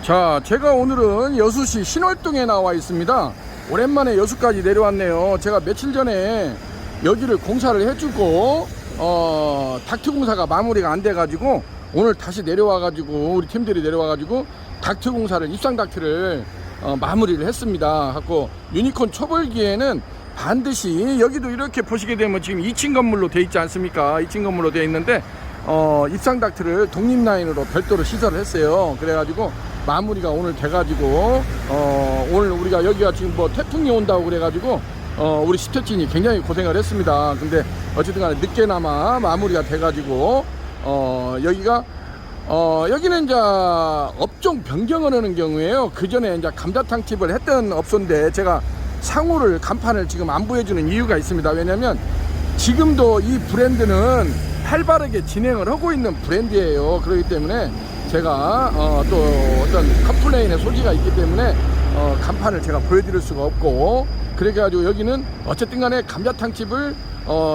자, 제가 오늘은 여수시 신월동에 나와 있습니다. 오랜만에 여수까지 내려왔네요. 제가 며칠 전에 여기를 공사를 해주고 닥트 공사가 마무리가 안 돼가지고 오늘 다시 내려와가지고 우리 팀들이 내려와가지고 닥트 공사를 입상 닥트를 마무리를 했습니다. 갖고 유니콘 초벌기에는 반드시 여기도 이렇게 보시게 되면 지금 2층 건물로 돼 있지 않습니까? 2층 건물로 돼 있는데 입상 닥트를 독립 라인으로 별도로 시설을 했어요. 그래가지고 마무리가 오늘 돼가지고 오늘 우리가 여기가 지금 뭐 태풍이 온다고 그래가지고 우리 스태프진이 굉장히 고생을 했습니다. 근데 어쨌든 간에 늦게나마 마무리가 돼가지고 여기가 여기는 이제 업종 변경을 하는 경우에요. 그 전에 이제 감자탕 팁을 했던 업소인데 제가 상호를 간판을 지금 안 보여주는 이유가 있습니다. 왜냐면 지금도 이 브랜드는 활발하게 진행을 하고 있는 브랜드예요. 그렇기 때문에 제가 또 어떤 컴플레인의 소지가 있기 때문에 간판을 제가 보여드릴 수가 없고, 그래가지고 여기는 어쨌든 간에 감자탕집을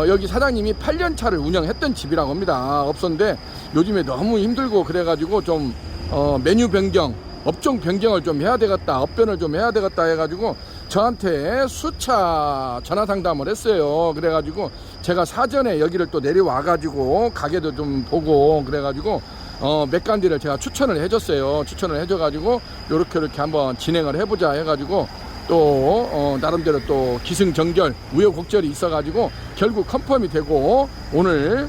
여기 사장님이 8년차를 운영했던 집이라고 합니다. 업소인데 요즘에 너무 힘들고 그래가지고 좀 메뉴 변경, 업종 변경을 좀 해야 되겠다, 업변을 좀 해야 되겠다 해가지고 저한테 수차 전화 상담을 했어요. 그래가지고 제가 사전에 여기를 또 내려와가지고 가게도 좀 보고 그래가지고 몇 간디를 제가 추천을 해줬어요. 추천을 해줘가지고 요렇게 한번 진행을 해보자 해가지고 또 나름대로 또 기승전결 우여곡절이 있어가지고 결국 컨펌이 되고 오늘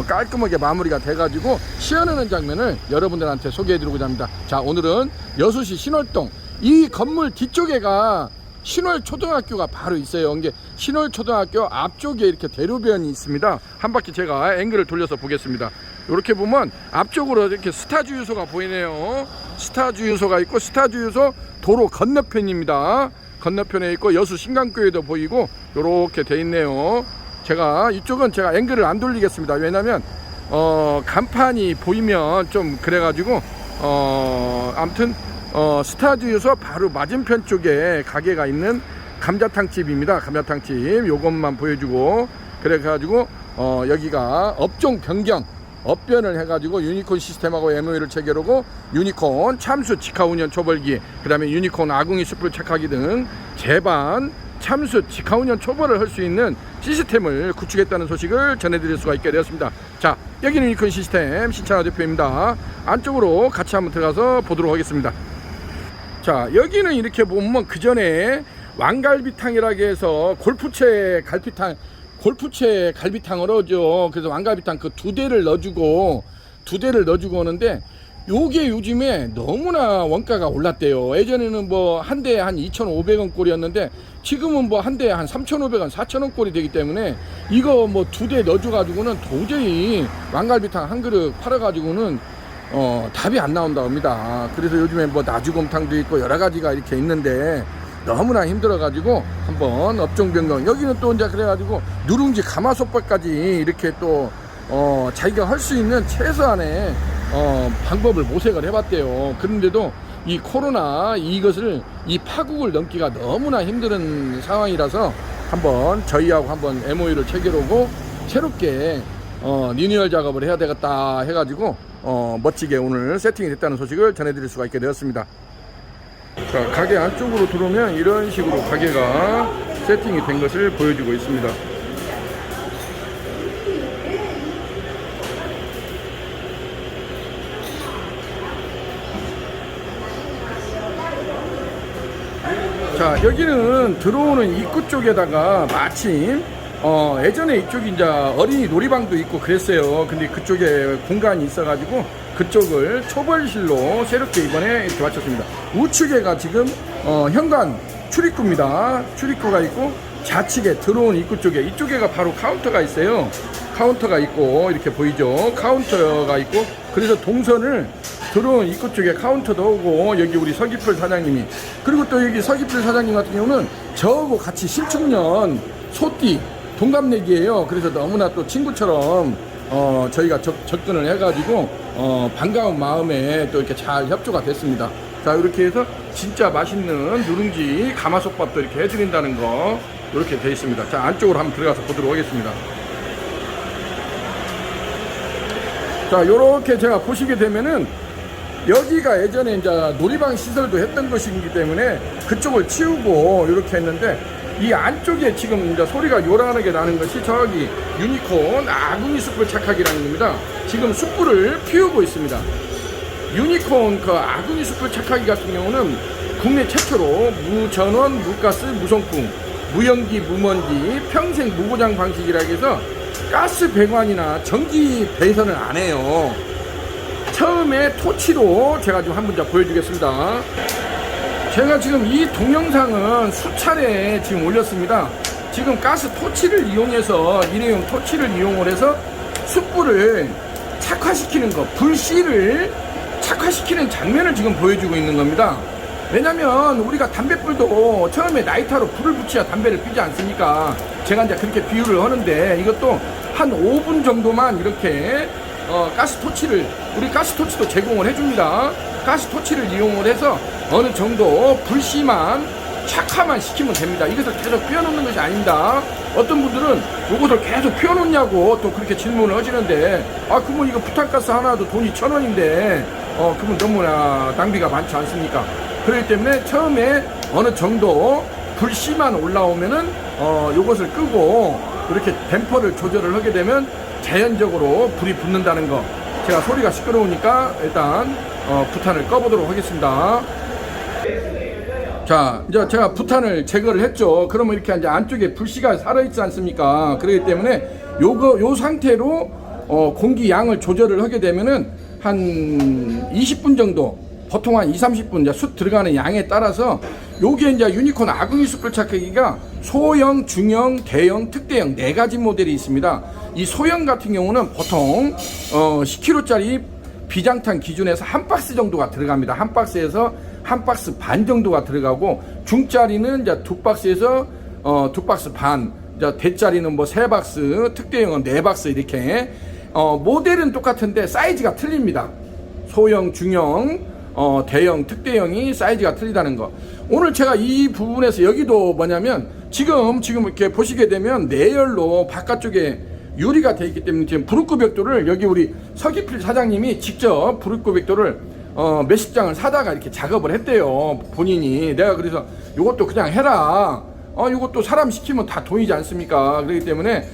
깔끔하게 마무리가 돼가지고 시연하는 장면을 여러분들한테 소개해드리고자 합니다. 자, 오늘은 여수시 신월동 이 건물 뒤쪽에가 신월초등학교가 바로 있어요. 이게 신월초등학교 앞쪽에 이렇게 대로변이 있습니다. 한 바퀴 제가 앵글을 돌려서 보겠습니다. 이렇게 보면 앞쪽으로 이렇게 스타주유소가 보이네요. 스타주유소가 있고 스타주유소 도로 건너편입니다. 건너편에 있고 여수 신강교회도 보이고 이렇게 돼 있네요. 제가 이쪽은 제가 앵글을 안 돌리겠습니다. 왜냐면 간판이 보이면 좀 그래가지고 아무튼 스타주유소 바로 맞은편 쪽에 가게가 있는 감자탕집입니다. 감자탕집 요것만 보여주고 그래가지고 여기가 업종 변경 업변을 해가지고 유니콘 시스템하고 MOU를 체결하고 유니콘 참수 직하운전 초벌기, 그 다음에 유니콘 아궁이 숯불 착하기 등 제반 참수 직하운전 초벌을 할 수 있는 시스템을 구축했다는 소식을 전해드릴 수가 있게 되었습니다. 자, 여기는 유니콘 시스템 신찬호 대표입니다. 안쪽으로 같이 한번 들어가서 보도록 하겠습니다. 자, 여기는 이렇게 보면 그 전에 왕갈비탕이라고 해서 골프채 갈비탕을 하죠. 그래서 왕갈비탕 그 2대를 넣어주고 오는데 요게 요즘에 너무나 원가가 올랐대요. 예전에는 뭐 한 대에 한 2,500원 꼴이었는데 지금은 뭐 한 대에 한 3,500원 4,000원 꼴이 되기 때문에 이거 뭐 2대 넣어줘가지고는 도저히 왕갈비탕 한 그릇 팔아가지고는 답이 안 나온다고 합니다. 그래서 요즘에 뭐 나주곰탕도 있고 여러 가지가 이렇게 있는데 너무나 힘들어가지고 한번 업종 변경, 여기는 또 이제 그래가지고 누룽지 가마솥밥까지 이렇게 또 자기가 할 수 있는 최소한의 방법을 모색을 해봤대요. 그런데도 이 코로나 이것을 이 파국을 넘기가 너무나 힘든 상황이라서 한번 저희하고 한번 MOU를 체결하고 새롭게 리뉴얼 작업을 해야 되겠다 해가지고 멋지게 오늘 세팅이 됐다는 소식을 전해드릴 수가 있게 되었습니다. 자, 가게 안쪽으로 들어오면 이런 식으로 가게가 세팅이 된 것을 보여주고 있습니다. 자, 여기는 들어오는 입구 쪽에다가 마침 예전에 이쪽이 이제 어린이 놀이방도 있고 그랬어요. 근데 그쪽에 공간이 있어가지고 그쪽을 초벌실로 새롭게 이번에 이렇게 마쳤습니다. 우측에가 지금 현관 출입구입니다. 출입구가 있고 좌측에 들어온 입구 쪽에 이쪽에가 바로 카운터가 있어요. 카운터가 있고 이렇게 보이죠. 카운터가 있고 그래서 동선을 들어온 입구 쪽에 카운터도 오고 여기 우리 서귀풀 사장님이, 그리고 또 여기 서귀풀 사장님 같은 경우는 저하고 같이 신축년 소띠 동갑내기예요. 그래서 너무나 또 친구처럼 저희가 접근을 해가지고 반가운 마음에 또 이렇게 잘 협조가 됐습니다. 자, 이렇게 해서 진짜 맛있는 누룽지 가마솥밥도 이렇게 해드린다는 거 이렇게 되어 있습니다. 자, 안쪽으로 한번 들어가서 보도록 하겠습니다. 자, 요렇게 제가 보시게 되면은 여기가 예전에 이제 놀이방 시설도 했던 것이기 때문에 그쪽을 치우고 이렇게 했는데, 이 안쪽에 지금 이제 소리가 요란하게 나는 것이 저기 유니콘 아궁이 숯불 착하기라는 겁니다. 지금 숯불을 피우고 있습니다. 유니콘 그 아궁이 숯불 착하기 같은 경우는 국내 최초로 무전원, 무가스, 무송풍, 무연기, 무먼지, 평생 무고장 방식이라 해서 가스 배관이나 전기 배선을 안 해요. 처음에 토치로 제가 좀 한번 보여주겠습니다. 제가 지금 이 동영상은 수차례 지금 올렸습니다. 지금 가스 토치를 이용해서, 일회용 토치를 이용을 해서 숯불을 착화시키는 거, 불씨를 착화시키는 장면을 지금 보여주고 있는 겁니다. 왜냐면 우리가 담뱃불도 처음에 라이터로 불을 붙여야 담배를 피지 않습니까? 제가 이제 그렇게 비유를 하는데, 이것도 한 5분 정도만 이렇게 가스토치를, 우리 가스토치도 제공을 해줍니다. 가스토치를 이용을 해서 어느 정도 불씨만 착화만 시키면 됩니다. 이것을 계속 피워놓는 것이 아닙니다. 어떤 분들은 이것을 계속 피워놓냐고 또 그렇게 질문을 하시는데, 그러면 이거 부탄가스 하나도 돈이 1,000원인데 그러면 너무나 낭비가 많지 않습니까? 그렇기 때문에 처음에 어느 정도 불씨만 올라오면은 요것을 끄고 이렇게 댐퍼를 조절을 하게 되면 자연적으로 불이 붙는다는 거. 제가 소리가 시끄러우니까 일단 부탄을 꺼보도록 하겠습니다. 자, 이제 제가 부탄을 제거를 했죠. 그러면 이렇게 이제 안쪽에 불씨가 살아있지 않습니까? 그렇기 때문에 요 상태로 공기 양을 조절을 하게 되면은 한 20분 정도, 보통 한 20-30분 이제 숯 들어가는 양에 따라서, 요게 이제 유니콘 아궁이 숯불 착하기가 소형, 중형, 대형, 특대형 4가지 모델이 있습니다. 이 소형 같은 경우는 보통 10kg짜리 비장탄 기준에서 한 박스 정도가 들어갑니다. 한 박스에서 한 박스 반 정도가 들어가고, 중짜리는 이제 2박스에서 2박스 반, 이제 대짜리는 뭐 3박스, 특대형은 4박스 이렇게. 모델은 똑같은데 사이즈가 틀립니다. 소형, 중형, 대형, 특대형이 사이즈가 틀리다는 거. 오늘 제가 이 부분에서 여기도 뭐냐면, 지금 이렇게 보시게 되면 내열로 바깥쪽에 유리가 되어 있기 때문에 지금 부르크 벽돌을, 여기 우리 서기필 사장님이 직접 부르크 벽돌을 몇십 장을 사다가 이렇게 작업을 했대요. 본인이. 내가 그래서 이것도 그냥 해라. 이것도 사람 시키면 다 돈이지 않습니까? 그렇기 때문에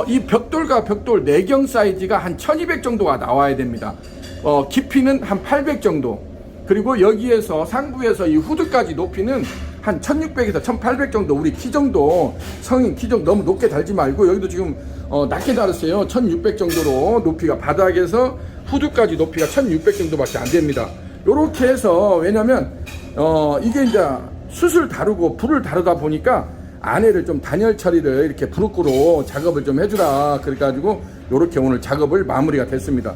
이 벽돌과 벽돌 내경 사이즈가 한 1200 정도가 나와야 됩니다. 깊이는 한 800 정도. 그리고 여기에서 상부에서 이 후드까지 높이는 한 1600에서 1800 정도. 우리 키 정도, 성인 키 정도 너무 높게 달지 말고, 여기도 지금 낮게 달았어요. 1600 정도로 높이가, 바닥에서 후드까지 높이가 1600 정도밖에 안 됩니다. 요렇게 해서, 왜냐면 이게 이제 숯을 다루고 불을 다루다 보니까 안에를 좀 단열 처리를 이렇게 부르크로 작업을 좀 해주라. 그래가지고 요렇게 오늘 작업을 마무리가 됐습니다.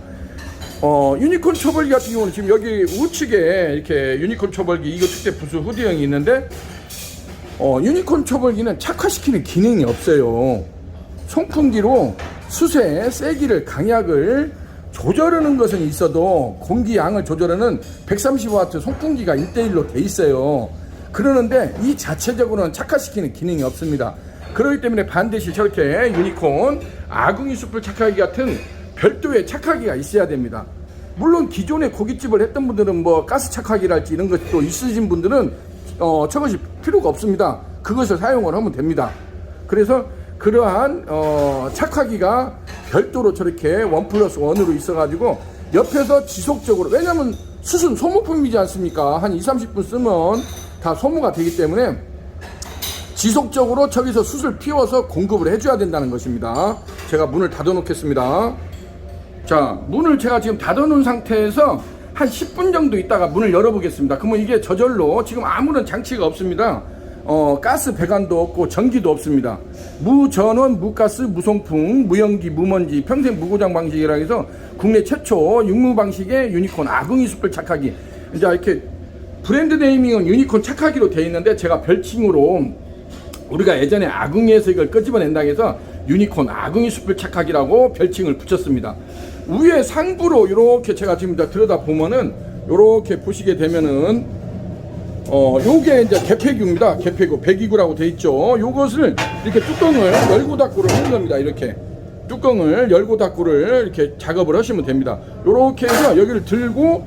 유니콘 초벌기 같은 경우는 지금 여기 우측에 이렇게 유니콘 초벌기, 이거 특대 부수 후드형이 있는데, 유니콘 초벌기는 착화시키는 기능이 없어요. 송풍기로 숯의 세기를, 강약을 조절하는 것은 있어도 공기 양을 조절하는 130W 송풍기가 1:1로 돼 있어요. 그러는데 이 자체적으로는 착화시키는 기능이 없습니다. 그렇기 때문에 반드시 저렇게 유니콘 아궁이 숯불 착화기 같은 별도의 착화기가 있어야 됩니다. 물론 기존에 고깃집을 했던 분들은 뭐 가스 착화기랄지 이런 것도 있으신 분들은 저것이 필요가 없습니다. 그것을 사용을 하면 됩니다. 그래서 그러한 착화기가 별도로 저렇게 1+1으로 있어 가지고 옆에서 지속적으로, 왜냐면 숯은 소모품이지 않습니까? 한 20-30분 쓰면 다 소모가 되기 때문에 지속적으로 저기서 숯을 피워서 공급을 해줘야 된다는 것입니다. 제가 문을 닫아 놓겠습니다. 자, 문을 제가 지금 닫아 놓은 상태에서 한 10분 정도 있다가 문을 열어 보겠습니다. 그러면 이게 저절로, 지금 아무런 장치가 없습니다. 가스 배관도 없고 전기도 없습니다. 무전원, 무가스, 무송풍, 무연기, 무먼지, 평생 무고장 방식이라 해서 국내 최초 육무 방식의 유니콘 아궁이 숯불 착화기. 이제 이렇게 브랜드 네이밍은 유니콘 착화기로 되어 있는데, 제가 별칭으로 우리가 예전에 아궁이에서 이걸 끄집어낸다고 해서 유니콘 아궁이 숯불 착화기라고 별칭을 붙였습니다. 위에 상부로 이렇게 제가 지금 들여다 보면은, 이렇게 보시게 되면은 요게 이제 개폐기구입니다. 개폐기구, 배기구라고 돼 있죠. 요것을 이렇게 뚜껑을 열고 닫고를 하는 겁니다. 이렇게 뚜껑을 열고 닫고를 이렇게 작업을 하시면 됩니다. 요렇게 해서 여기를 들고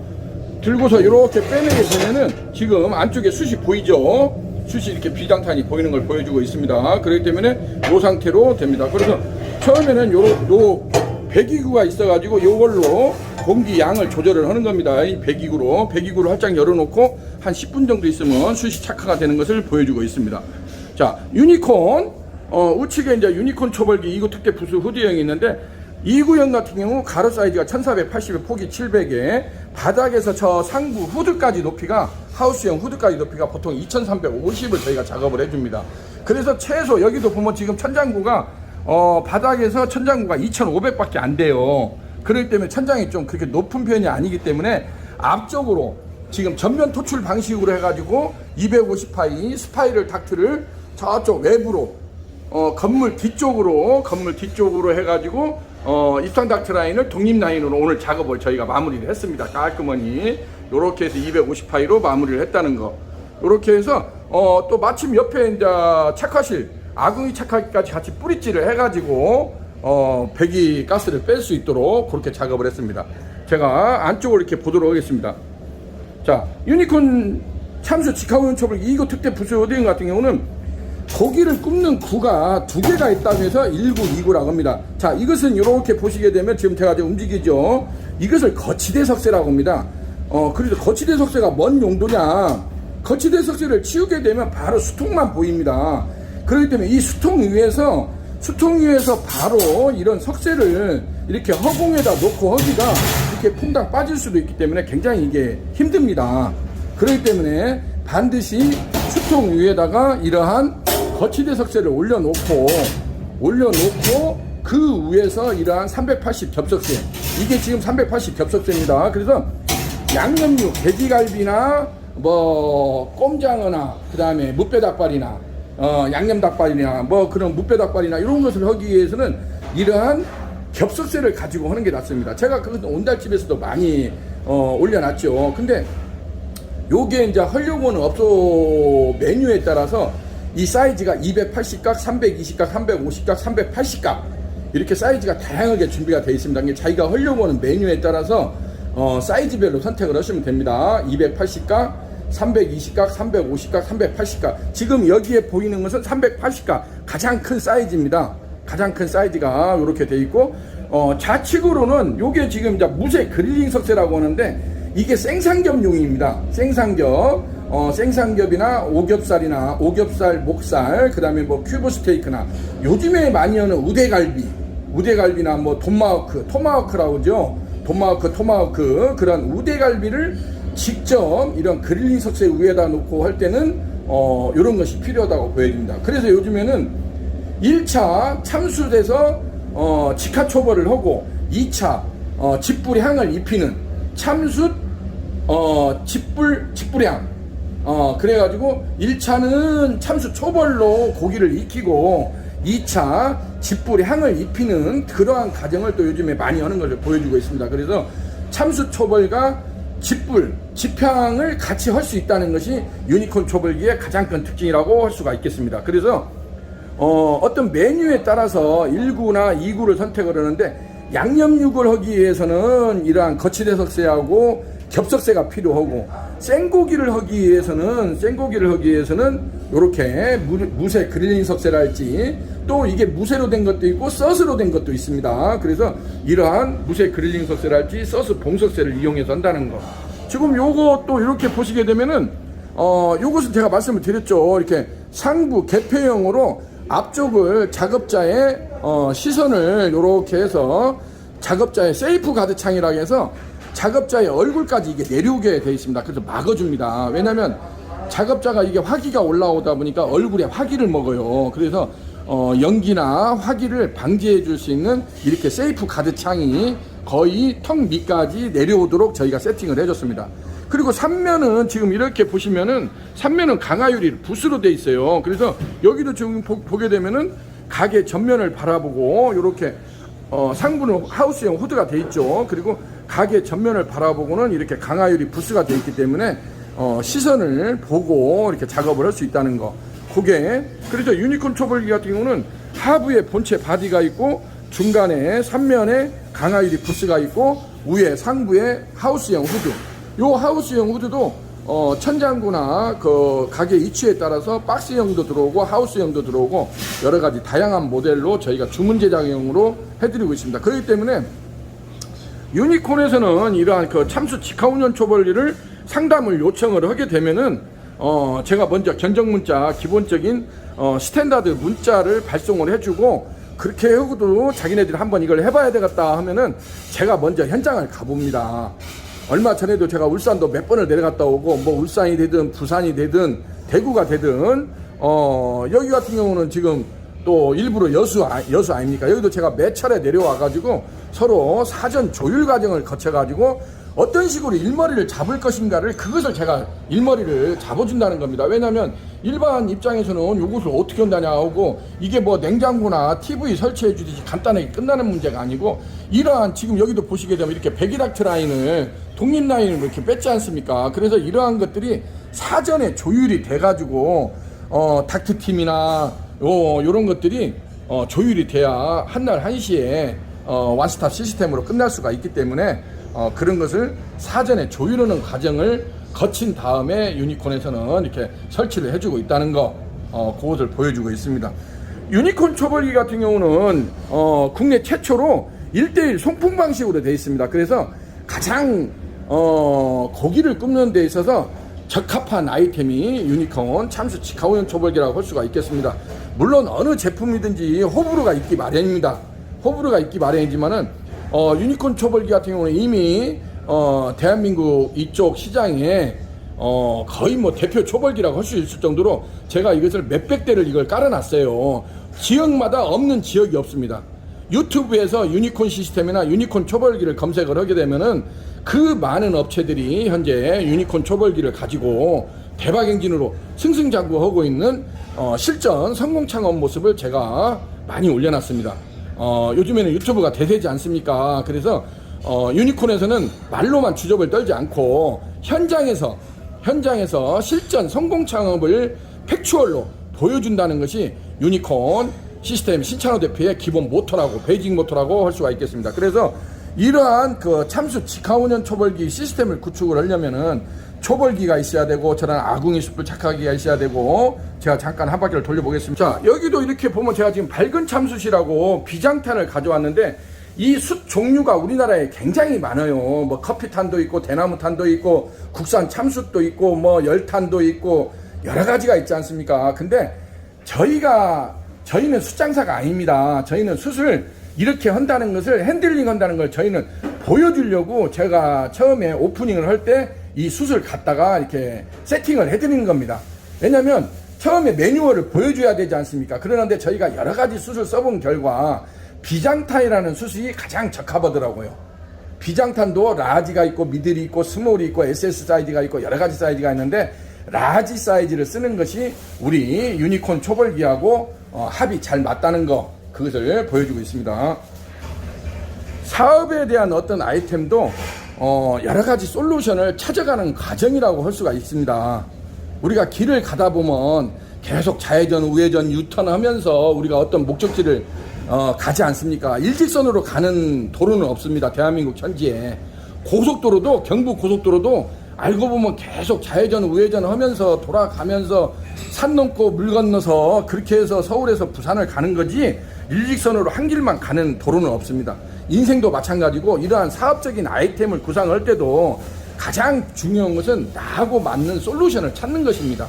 들고서 이렇게 빼내게 되면은 지금 안쪽에 숯이 보이죠? 숯이 이렇게 비장탄이 보이는 걸 보여주고 있습니다. 그렇기 때문에 이 상태로 됩니다. 그래서 처음에는 요 배기구가 있어가지고 요걸로 공기 양을 조절을 하는 겁니다. 이 배기구를 활짝 열어놓고 한 10분 정도 있으면 숯이 착화가 되는 것을 보여주고 있습니다. 자, 유니콘 우측에 이제 유니콘 초벌기 2구 특대 부수 후드형이 있는데 2구형 같은 경우 가로 사이즈가 1480에 폭이 700에 바닥에서 저 상부 후드까지 높이가 하우스형 후드까지 높이가 보통 2350을 저희가 작업을 해줍니다. 그래서 최소 여기도 보면 지금 천장구가 바닥에서 천장구가 2500밖에 안 돼요. 그렇기 때문에 천장이 좀 그렇게 높은 편이 아니기 때문에 앞쪽으로 지금 전면 토출 방식으로 해가지고 250파이 스파이럴 닥트를 저쪽 외부로 건물 뒤쪽으로 해가지고 입상 닥트 라인을 독립 라인으로 오늘 작업을 저희가 마무리를 했습니다. 깔끔하니 요렇게 해서 250파이로 마무리를 했다는 거. 요렇게 해서 또 마침 옆에 이제 착화실 아궁이 착화기까지 같이 뿌리질을 해가지고 배기 가스를 뺄 수 있도록 그렇게 작업을 했습니다. 제가 안쪽으로 이렇게 보도록 하겠습니다. 자, 유니콘 참수 직화우연 초벌 2구 특대 부수 호딩 같은 경우는 고기를 굽는 구가 두 개가 있다고 해서 1구, 2구라고 합니다. 자, 이것은 이렇게 보시게 되면 지금 제가 지금 움직이죠. 이것을 거치대 석쇠라고 합니다. 그래서 거치대 석쇠가 뭔 용도냐? 거치대 석쇠를 치우게 되면 바로 수통만 보입니다. 그렇기 때문에 이 수통 위에서 바로 이런 석쇠를 이렇게 허공에다 놓고 하기가 이렇게 퐁당 빠질 수도 있기 때문에 굉장히 이게 힘듭니다. 그렇기 때문에 반드시 수통 위에다가 이러한 거치대 석쇠를 올려놓고 그 위에서 이러한 380 겹석쇠, 이게 지금 380 겹석쇠입니다. 그래서 양념육, 돼지갈비나 뭐 꼼장어나 그 다음에 무뼈닭발이나 양념닭발이나 뭐 그런 무뼈닭발이나 이런 것을 하기 위해서는 이러한 겹석쇠를 가지고 하는 게 낫습니다. 제가 그 온달집에서도 많이 올려놨죠. 근데 요게 이제 하려고는 업소 메뉴에 따라서 이 사이즈가 280각, 320각, 350각, 380각 이렇게 사이즈가 다양하게 준비가 되어 있습니다. 이게 자기가 하려고 하는 메뉴에 따라서 사이즈별로 선택을 하시면 됩니다. 280각, 320각, 350각, 380각. 지금 여기에 보이는 것은 380각 가장 큰 사이즈입니다. 가장 큰 사이즈가 이렇게 되어 있고 좌측으로는 요게 지금 이제 무쇠 그릴링 석쇠라고 하는데 이게 생삼겹용입니다. 생삼겹이나 오겹살이나 오겹살, 목살, 그 다음에 뭐 큐브 스테이크나 요즘에 많이 하는 우대갈비나 뭐 토마호크라고 하죠. 토마호크 그런 우대갈비를 직접 이런 그릴링 석쇠 위에다 놓고 할 때는 이런 것이 필요하다고 보여집니다. 그래서 요즘에는 1차 참숯에서 직화 초벌을 하고 2차 집불 향을 입히는 참숯 집불향 그래가지고 1차는 참수 초벌로 고기를 익히고 2차 집불 향을 입히는 그러한 과정을 또 요즘에 많이 하는 것을 보여주고 있습니다. 그래서 참수 초벌과 집향을 같이 할 수 있다는 것이 유니콘 초벌기의 가장 큰 특징이라고 할 수가 있겠습니다. 그래서 어떤 메뉴에 따라서 1구나 2구를 선택을 하는데 양념육을 하기 위해서는 이러한 거치대 석쇠하고 겹석쇠가 필요하고 생고기를 하기 위해서는 이렇게 무쇠 그릴링 석쇠랄지 또 이게 무쇠로 된 것도 있고 서스로 된 것도 있습니다. 그래서 이러한 무쇠 그릴링 석쇠랄지 서스 봉석쇠를 이용해서 한다는 거. 지금 요거 또 이렇게 보시게 되면은 요것은 제가 말씀을 드렸죠. 이렇게 상부 개폐형으로 앞쪽을 작업자의 시선을 이렇게 해서 작업자의 세이프 가드 창이라고 해서 작업자의 얼굴까지 이게 내려오게 되어 있습니다. 그래서 막아줍니다. 왜냐면 작업자가 이게 화기가 올라오다 보니까 얼굴에 화기를 먹어요. 그래서 연기나 화기를 방지해 줄 수 있는 이렇게 세이프 가드 창이 거의 턱 밑까지 내려오도록 저희가 세팅을 해줬습니다. 그리고 3면은 지금 이렇게 보시면은 3면은 강화유리 붓으로 되어 있어요. 그래서 여기도 지금 보게 되면은 가게 전면을 바라보고 이렇게 상부는 하우스형 후드가 되어 있죠. 그리고 가게 전면을 바라보고는 이렇게 강화유리 부스가 되어 있기 때문에 시선을 보고 이렇게 작업을 할 수 있다는 거. 그게 그래서 유니콘 초벌기 같은 경우는 하부에 본체 바디가 있고 중간에 3면에 강화유리 부스가 있고 위에 상부에 하우스형 후드. 요 하우스형 후드도 천장구나 그 가게 위치에 따라서 박스형도 들어오고 하우스형도 들어오고 여러 가지 다양한 모델로 저희가 주문 제작형으로 해드리고 있습니다. 그렇기 때문에 유니콘에서는 이러한 그 참수 직하운전 초벌기를 상담을 요청을 하게 되면은 제가 먼저 견적 문자 기본적인 스탠다드 문자를 발송을 해주고, 그렇게 하고도 자기네들이 한번 이걸 해봐야 되겠다 하면은 제가 먼저 현장을 가봅니다. 얼마 전에도 제가 울산도 몇 번을 내려갔다 오고, 뭐 울산이 되든 부산이 되든 대구가 되든 여기 같은 경우는 지금 또 일부러 여수 아닙니까? 여기도 제가 몇 차례 내려와 가지고 서로 사전 조율 과정을 거쳐 가지고 어떤 식으로 일머리를 잡을 것인가를, 그것을 제가 일머리를 잡아준다는 겁니다. 왜냐하면 일반 입장에서는 이것을 어떻게 한다냐 하고, 이게 뭐 냉장고나 TV 설치해 주듯이 간단하게 끝나는 문제가 아니고, 이러한 지금 여기도 보시게 되면 이렇게 배기닥트 라인을 독립 라인을 이렇게 뺐지 않습니까? 그래서 이러한 것들이 사전에 조율이 돼 가지고 닥트 팀이나 요런 것들이 조율이 돼야 한날 한시에 원스톱 시스템으로 끝날 수가 있기 때문에 그런 것을 사전에 조율하는 과정을 거친 다음에 유니콘에서는 이렇게 설치를 해주고 있다는 거, 그것을 보여주고 있습니다. 유니콘 초벌기 같은 경우는 국내 최초로 1:1 송풍 방식으로 되어 있습니다. 그래서 가장 고기를 굽는 데 있어서 적합한 아이템이 유니콘 참수 직하운전 초벌기라고 할 수가 있겠습니다. 물론 어느 제품이든지 호불호가 있기 마련입니다. 호불호가 있기 마련이지만은 유니콘 초벌기 같은 경우는 이미 대한민국 이쪽 시장에 거의 뭐 대표 초벌기라고 할 수 있을 정도로 제가 이것을 몇백 대를 이걸 깔아놨어요. 지역마다 없는 지역이 없습니다. 유튜브에서 유니콘 시스템이나 유니콘 초벌기를 검색을 하게 되면은 그 많은 업체들이 현재 유니콘 초벌기를 가지고 대박 행진으로 승승장구하고 있는 실전 성공 창업 모습을 제가 많이 올려놨습니다. 요즘에는 유튜브가 대세지 않습니까? 그래서 유니콘에서는 말로만 주접을 떨지 않고 현장에서 실전 성공 창업을 팩추얼로 보여준다는 것이 유니콘 시스템 신찬호 대표의 기본 모토라고, 베이징 모토라고 할 수가 있겠습니다. 그래서 이러한 그 참수 직하운전 초벌기 시스템을 구축을 하려면은 초벌기가 있어야 되고, 저런 아궁이 숯불 착하기가 있어야 되고, 제가 잠깐 한 바퀴를 돌려보겠습니다. 자, 여기도 이렇게 보면 제가 지금 밝은 참숯이라고 비장탄을 가져왔는데, 이 숯 종류가 우리나라에 굉장히 많아요. 뭐 커피탄도 있고, 대나무탄도 있고, 국산 참숯도 있고, 뭐 열탄도 있고, 여러 가지가 있지 않습니까? 근데 저희는 숯장사가 아닙니다. 저희는 숯을 이렇게 한다는 것을, 핸들링 한다는 걸 저희는 보여주려고 제가 처음에 오프닝을 할 때 이 숯을 갖다가 이렇게 세팅을 해드리는 겁니다. 왜냐면 처음에 매뉴얼을 보여줘야 되지 않습니까? 그런데 저희가 여러 가지 숯을 써본 결과 비장탄이라는 숯이 가장 적합하더라고요. 비장탄도 라지가 있고 미들이 있고 스몰이 있고 SS 사이즈가 있고 여러 가지 사이즈가 있는데, 라지 사이즈를 쓰는 것이 우리 유니콘 초벌기하고 합이 잘 맞다는 거, 그것을 보여주고 있습니다. 사업에 대한 어떤 아이템도 여러 가지 솔루션을 찾아가는 과정이라고 할 수가 있습니다. 우리가 길을 가다 보면 계속 좌회전, 우회전, 유턴 하면서 우리가 어떤 목적지를 가지 않습니까? 일직선으로 가는 도로는 없습니다. 대한민국 현지에. 고속도로도, 경부 고속도로도 알고 보면 계속 좌회전, 우회전 하면서 돌아가면서 산 넘고 물 건너서 그렇게 해서 서울에서 부산을 가는 거지, 일직선으로 한 길만 가는 도로는 없습니다. 인생도 마찬가지고, 이러한 사업적인 아이템을 구상할 때도 가장 중요한 것은 나하고 맞는 솔루션을 찾는 것입니다.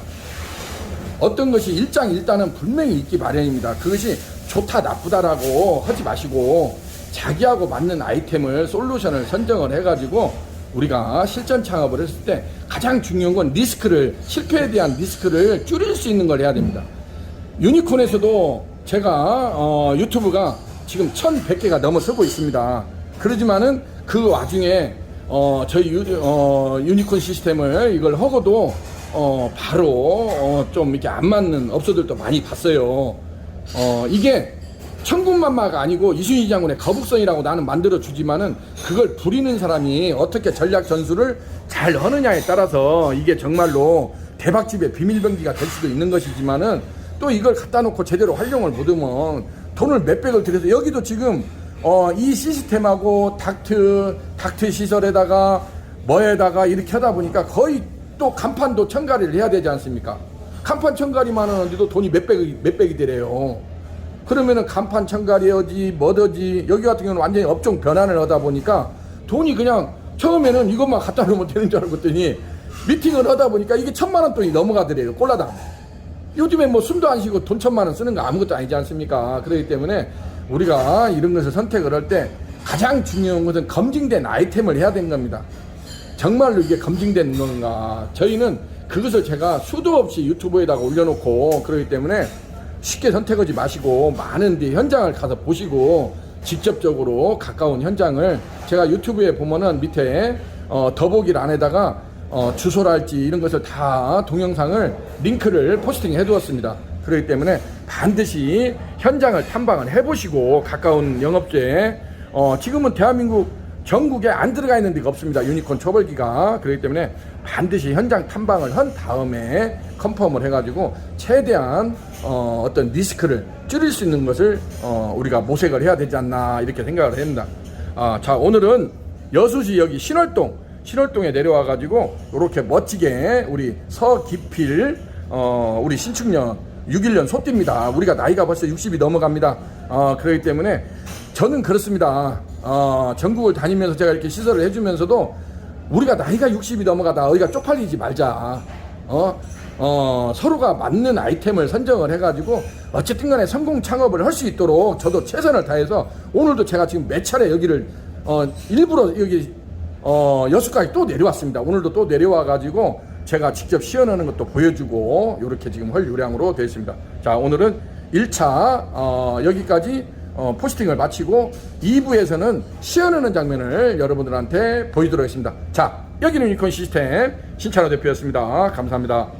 어떤 것이 일장일단은 분명히 있기 마련입니다. 그것이 좋다 나쁘다라고 하지 마시고 자기하고 맞는 아이템을, 솔루션을 선정을 해가지고 우리가 실전 창업을 했을 때 가장 중요한 건 실패에 대한 리스크를 줄일 수 있는 걸 해야 됩니다. 유니콘에서도 제가 유튜브가 지금 1100개가 넘어서고 있습니다. 그러지만은 그 와중에 저희 유니콘 시스템을 이걸 하고도 바로 좀 이렇게 안 맞는 업소들도 많이 봤어요. 이게 천군만마가 아니고 이순신 장군의 거북선이라고 나는 만들어 주지만은, 그걸 부리는 사람이 어떻게 전략 전술을 잘 하느냐에 따라서 이게 정말로 대박집의 비밀병기가 될 수도 있는 것이지만은, 또 이걸 갖다 놓고 제대로 활용을 못하면 돈을 몇백을 들여서, 여기도 지금 이 시스템하고 닥트 시설에다가 뭐에다가 이렇게 하다 보니까 거의 또 간판도 청가리를 해야 되지 않습니까? 간판 청가리만 하는데도 돈이 몇백이 되래요. 그러면은 간판 청가리여지 뭐더지 여기 같은 경우는 완전히 업종 변환을 하다 보니까 돈이 그냥 처음에는 이것만 갖다 놓으면 되는 줄 알았더니 미팅을 하다 보니까 이게 1,000만 원 돈이 넘어가더래요. 꼴라당. 요즘에 뭐 숨도 안 쉬고 돈 1,000만 원 쓰는 거 아무것도 아니지 않습니까? 그렇기 때문에 우리가 이런 것을 선택을 할 때 가장 중요한 것은 검증된 아이템을 해야 되는 겁니다. 정말로 이게 검증된 건가? 저희는 그것을 제가 수도 없이 유튜브에다가 올려놓고 그렇기 때문에 쉽게 선택하지 마시고 많은 데 현장을 가서 보시고 직접적으로 가까운 현장을 제가 유튜브에 보면은 밑에 더보기를 안에다가 주소랄지 이런 것을 다 동영상을 링크를 포스팅해 두었습니다. 그렇기 때문에 반드시 현장을 탐방을 해보시고 가까운 영업소에 지금은 대한민국 전국에 안 들어가 있는 데가 없습니다. 유니콘 초벌기가. 그렇기 때문에 반드시 현장 탐방을 한 다음에 컨펌을 해가지고 최대한 어떤 리스크를 줄일 수 있는 것을 우리가 모색을 해야 되지 않나 이렇게 생각을 합니다. 자, 오늘은 여수시 여기 신월동에 내려와가지고 이렇게 멋지게 우리 서기필 우리 신축년 6.1년 소띠입니다. 우리가 나이가 벌써 60이 넘어갑니다. 그렇기 때문에 저는 그렇습니다. 전국을 다니면서 제가 이렇게 시설을 해주면서도 우리가 나이가 60이 넘어가다 어디가 쪽팔리지 말자. 서로가 맞는 아이템을 선정을 해가지고 어쨌든 간에 성공 창업을 할 수 있도록 저도 최선을 다해서 오늘도 제가 지금 몇 차례 여기를 일부러 여기 여수까지 또 내려왔습니다. 오늘도 또 내려와가지고 제가 직접 시연하는 것도 보여주고 이렇게 지금 할 요량으로 되어 있습니다. 자, 오늘은 1차 여기까지 포스팅을 마치고 2부에서는 시연하는 장면을 여러분들한테 보여드리도록 하겠습니다. 자, 여기는 유니콘 시스템 신찬호 대표였습니다. 감사합니다.